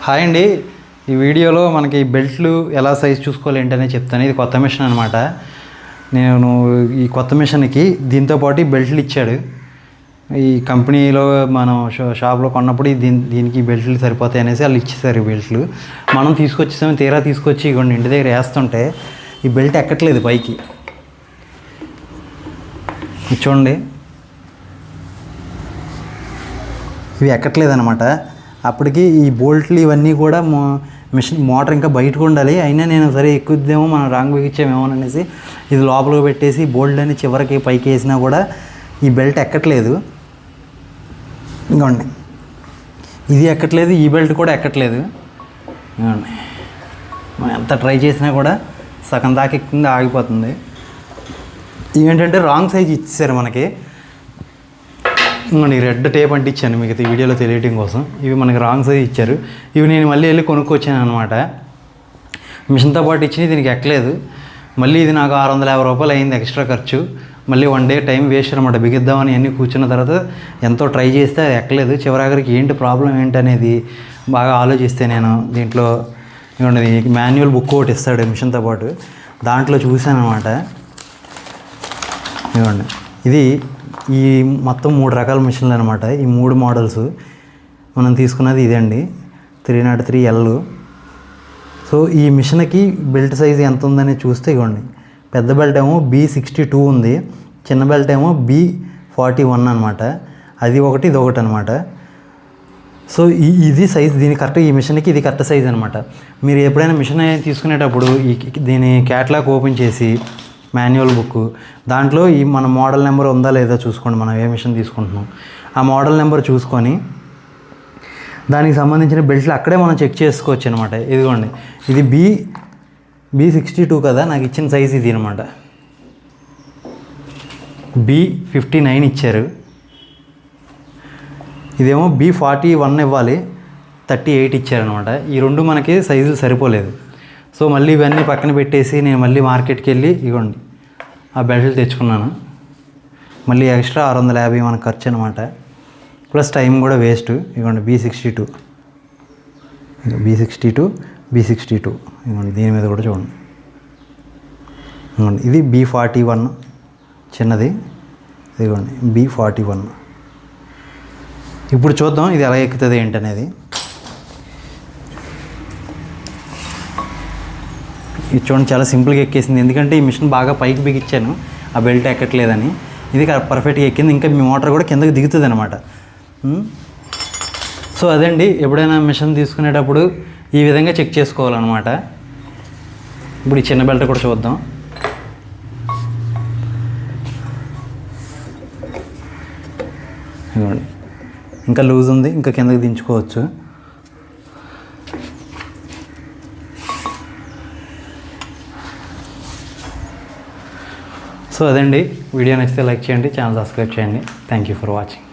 Hi అండి. ఈ వీడియోలో మనకి బెల్ట్లు ఎలా సైజ్ చూసుకోవాలి ఏంటనే చెప్తాను. ఇది కొత్త మిషన్ అనమాట. నేను ఈ కొత్త మిషన్కి దీంతోపాటు బెల్ట్లు ఇచ్చాడు. ఈ కంపెనీలో మనం షాప్లో కొన్నప్పుడు దీనికి బెల్ట్లు సరిపోతాయి అనేసి వాళ్ళు ఇచ్చేసారు. బెల్ట్లు మనం తీసుకొచ్చేసాము. తీరా తీసుకొచ్చి ఇవ్వండి ఇంటి దగ్గర వేస్తుంటే ఈ బెల్ట్ ఎక్కట్లేదు పైకి. చూడండి, ఇవి ఎక్కట్లేదు అనమాట. అప్పటికి ఈ బోల్ట్లు ఇవన్నీ కూడా మిషన్ మోటార్ ఇంకా బయటకు ఉండాలి. అయినా నేను సరే ఎక్కుద్దేమో మనం రాంగ్ బిగించామేమో అనేసి ఇది లోపలికి పెట్టేసి బోల్ట్ అని చివరికి పైకి వేసినా కూడా ఈ బెల్ట్ ఎక్కట్లేదు. ఇంకోండి, ఇది ఎక్కట్లేదు, ఈ బెల్ట్ కూడా ఎక్కట్లేదు. ఇంకోండి, మనం ఎంత ట్రై చేసినా కూడా సగం దాకా ఎక్కుతుంది, ఆగిపోతుంది. ఇవేంటంటే రాంగ్ సైజ్ ఇచ్చేసారు మనకి. ఇంకోండి, రెడ్ టేప్ అంటించాను మీకు ఈ వీడియోలో తెలియటం కోసం. ఇవి మనకి రాంగ్ సైజ్ ఇచ్చారు. ఇవి నేను మళ్ళీ వెళ్ళి కొనుక్కొచ్చాను అనమాట. మిషన్తో పాటు ఇచ్చి దీనికి ఎక్కలేదు. మళ్ళీ ఇది నాకు 650 రూపాయలు అయింది ఎక్స్ట్రా ఖర్చు. మళ్ళీ 1 డే టైం వేస్ట్ అనమాట. బిగిద్దామని అన్నీ కూర్చున్న తర్వాత ఎంతో ట్రై చేస్తే అది ఎక్కలేదు. చివరాఖరికి ఏంటి ప్రాబ్లం ఏంటనేది బాగా ఆలోచిస్తే నేను దీంట్లో ఇవ్వండి మాన్యువల్ బుక్ ఒకటి ఇస్తాడు మిషన్తో పాటు. దాంట్లో చూశాను అనమాట. ఇవ్వండి, ఇది ఈ మొత్తం 3 రకాల మిషన్లు అనమాట. ఈ 3 మోడల్స్ మనం తీసుకున్నది ఇదండి, 303L. సో ఈ మిషన్కి బెల్ట్ సైజు ఎంత ఉందని చూస్తే ఇవ్వండి, పెద్ద బెల్ట్ ఏమో B62 ఉంది, చిన్న బెల్ట్ ఏమో B41 అనమాట. అది ఒకటి ఇది ఒకటి అనమాట. సో ఇది సైజ్ దీని కరెక్ట్, ఈ మిషన్కి ఇది కరెక్ట్ సైజ్ అనమాట. మీరు ఎప్పుడైనా మిషన్ తీసుకునేటప్పుడు దీని క్యాట్లాగ్ ఓపెన్ చేసి మాన్యువల్ బుక్ దాంట్లో ఈ మన మోడల్ నెంబర్ ఉందా లేదా చూసుకోండి. మనం ఏ మిషన్ తీసుకుంటున్నాం ఆ మోడల్ నెంబర్ చూసుకొని దానికి సంబంధించిన బెల్ట్లు అక్కడే మనం చెక్ చేసుకోవచ్చు అనమాట. ఇదిగోండి, ఇది B62 కదా, నాకు ఇచ్చిన సైజ్ ఇది అనమాట. B59 ఇచ్చారు. ఇదేమో B41 ఇవ్వాలి, 38 ఇచ్చారనమాట. ఈ రెండు మనకి సైజులు సరిపోలేదు. సో మళ్ళీ ఇవన్నీ పక్కన పెట్టేసి నేను మళ్ళీ మార్కెట్కి వెళ్ళి ఇవ్వండి ఆ బెల్ట్లు తెచ్చుకున్నాను. మళ్ళీ ఎక్స్ట్రా 650 మనకు ఖర్చు అనమాట. ప్లస్ టైం కూడా వేస్ట్. ఇవ్వండి B62 ఇవ్వండి, దీని మీద కూడా చూడండి. ఇవ్వండి, ఇది B41 చిన్నది, ఇదిగోండి B41. ఇప్పుడు చూద్దాం ఇది ఎలా ఎక్కుతుంది ఏంటనేది. ఇది చూడండి, చాలా సింపుల్గా ఎక్కేసింది. ఎందుకంటే ఈ మిషన్ బాగా పైకి బిగించాను, ఆ బెల్ట్ ఎక్కట్లేదని. ఇది పర్ఫెక్ట్గా ఎక్కింది. ఇంకా మీ మోటార్ కూడా కిందకి దిగుతుంది అనమాట. సో అదండి, ఎప్పుడైనా మిషన్ తీసుకునేటప్పుడు ఈ విధంగా చెక్ చేసుకోవాలన్నమాట. ఇప్పుడు ఈ చిన్న బెల్ట్ కూడా చూద్దాం. ఇదిగోండి, ఇంకా లూజ్ ఉంది, ఇంకా కిందకి దించుకోవచ్చు. సో అదండి, వీడియో నచ్చితే లైక్ చేయండి, ఛానల్ సబ్స్క్రైబ్ చేయండి. Thank you for watching.